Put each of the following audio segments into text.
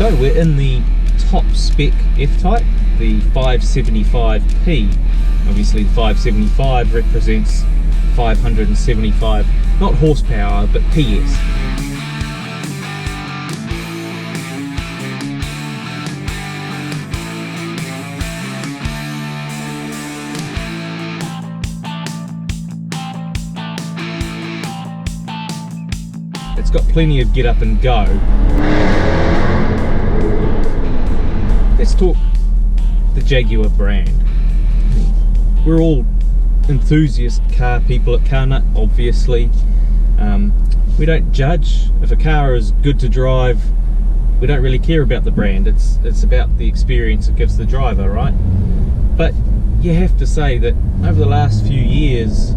go, we're in the top spec F-Type, the 575P. Obviously the 575 represents 575, not horsepower, but PS. It's got plenty of get up and go. Let's talk the Jaguar brand. We're all enthusiast car people at CarNut, obviously. We don't judge. If a car is good to drive, we don't really care about the brand. It's about the experience it gives the driver, right? But you have to say that over the last few years,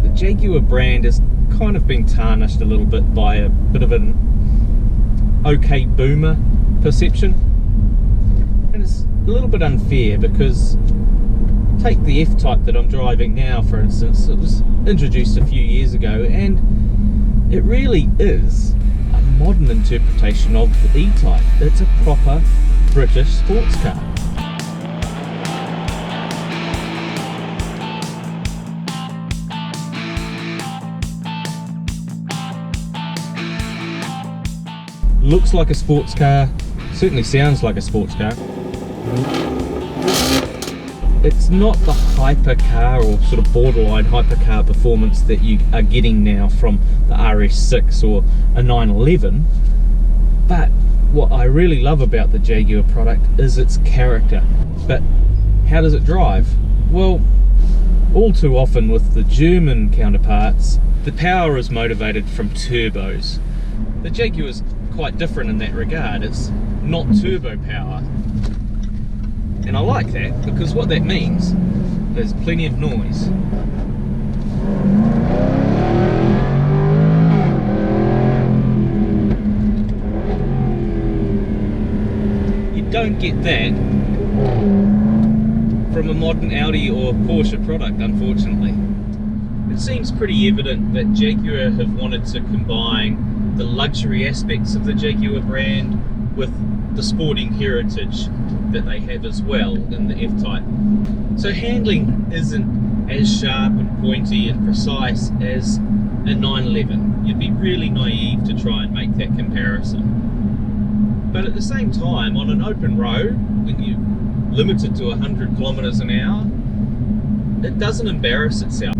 the Jaguar brand has kind of been tarnished a little bit by a bit of an okay boomer perception. And it's a little bit unfair because take the F-Type that I'm driving now, for instance. It was introduced a few years ago and it really is a modern interpretation of the E-Type. It's a proper British sports car. Looks like a sports car, certainly sounds like a sports car. It's not the hypercar or sort of borderline hypercar performance that you are getting now from the RS6 or a 911, but what I really love about the Jaguar product is its character. But how does it drive? Well, all too often with the German counterparts, the power is motivated from turbos. The Jaguar is quite different in that regard. It's not turbo power, and I like that because what that means is plenty of noise. You don't get that from a modern Audi or Porsche product, unfortunately. It seems pretty evident that Jaguar have wanted to combine the luxury aspects of the Jaguar brand with the sporting heritage that they have as well in the F-Type. So handling isn't as sharp and pointy and precise as a 911. You'd be really naive to try and make that comparison. But at the same time, on an open road, when you're limited to 100 kilometers an hour, it doesn't embarrass itself.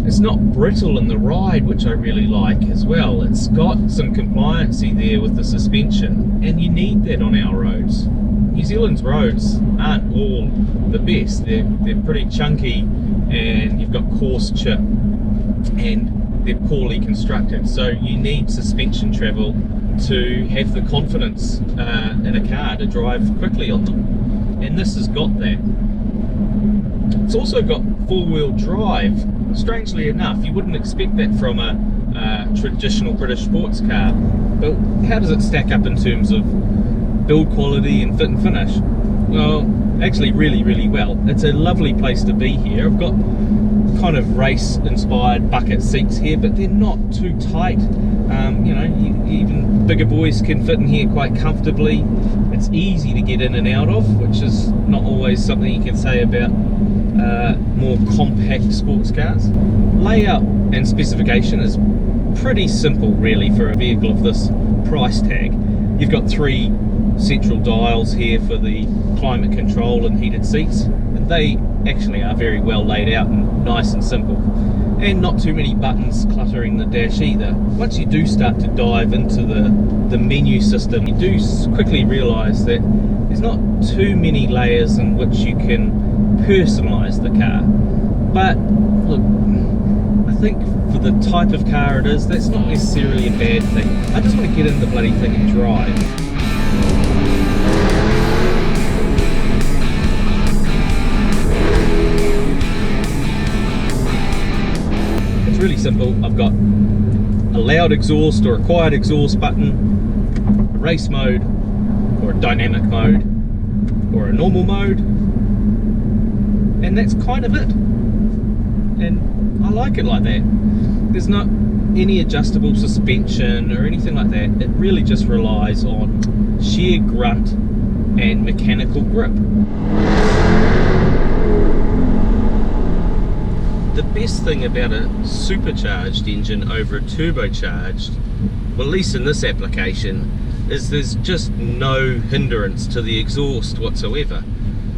It's not brittle in the ride, which I really like as well. It's got some compliancy there with the suspension, and you need that on our roads. New Zealand's roads aren't all the best. They're pretty chunky, and you've got coarse chip, and they're poorly constructed. So you need suspension travel to have the confidence in a car to drive quickly on them. And this has got that. It's also got four-wheel drive. Strangely enough, you wouldn't expect that from a traditional British sports car, but how does it stack up in terms of build quality and fit and finish? Well, actually really well. It's a lovely place to be here. I've got kind of race inspired bucket seats here, but they're not too tight. You know, even bigger boys can fit in here quite comfortably. It's easy to get in and out of, which is not always something you can say about more compact sports cars. Layout and specification is pretty simple really for a vehicle of this price tag. You've got 3 central dials here for the climate control and heated seats, and they actually are very well laid out and nice and simple, and not too many buttons cluttering the dash either. Once you do start to dive into the menu system, you do quickly realize that there's not too many layers in which you can personalize the car. But look, I think for the type of car it is, that's not necessarily a bad thing. I just want to get in the bloody thing and drive. It's really simple. I've got a loud exhaust or a quiet exhaust button, a race mode or a dynamic mode or a normal mode, and that's kind of it. And I like it like that. There's not any adjustable suspension or anything like that. It really just relies on sheer grunt and mechanical grip. The best thing about a supercharged engine over a turbocharged, well, at least in this application, is there's just no hindrance to the exhaust whatsoever.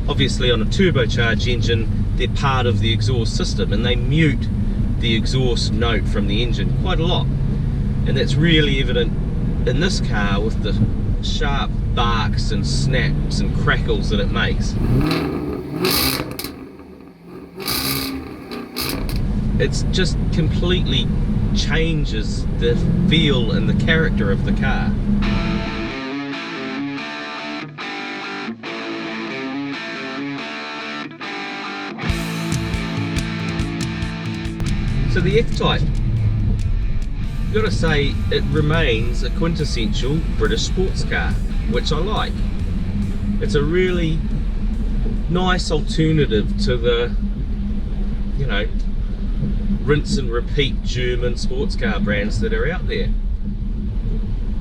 Obviously on a turbocharged engine, they're part of the exhaust system and they mute the exhaust note from the engine quite a lot. And that's really evident in this car with the sharp barks and snaps and crackles that it makes. It's just completely changes the feel and the character of the car. So the F-Type, gotta say, it remains a quintessential British sports car, which I like. It's a really nice alternative to the, you know, rinse and repeat German sports car brands that are out there.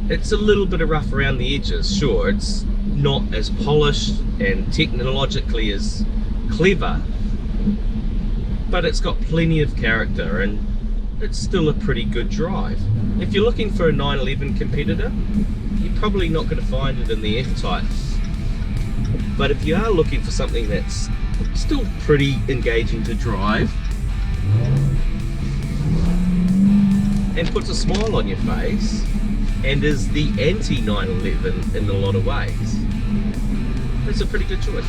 It's a little bit of rough around the edges, sure, it's not as polished and technologically as clever, but it's got plenty of character and it's still a pretty good drive. If you're looking for a 911 competitor, you're probably not going to find it in the F-Type. But if you are looking for something that's still pretty engaging to drive and puts a smile on your face and is the anti-911 in a lot of ways, it's a pretty good choice.